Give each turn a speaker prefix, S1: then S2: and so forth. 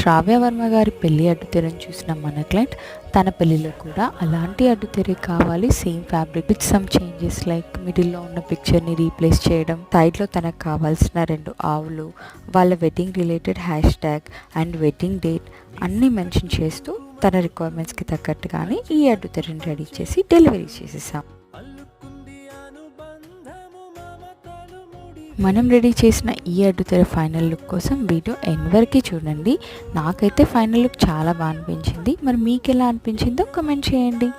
S1: శ్రావ్య వర్మ గారి పెళ్లి అడ్డుతెరను చూసిన మన క్లయింట్ తన పెళ్లిలో కూడా అలాంటి అడ్డుతెరే కావాలి, same fabric with some changes like మిడిల్లో ఉన్న పిక్చర్ని రీప్లేస్ చేయడం, సైడ్లో తనకు కావాల్సిన 2 ఆవులు, వాళ్ళ wedding related hash tag and wedding date అన్నీ మెన్షన్ చేస్తూ తన రిక్వైర్మెంట్స్కి తగ్గట్టుగానే ఈ అడ్డుతెరని రెడీ చేసి డెలివరీ చేసేసాం. మనం రెడీ చేసిన ఈ అడ్డుతెర ఫైనల్ లుక్ కోసం వీడియో ఎండ్ వరకు చూడండి. నాకైతే ఫైనల్ లుక్ చాలా బాగా అనిపించింది. మరి మీకు ఎలా అనిపించిందో కామెంట్ చేయండి.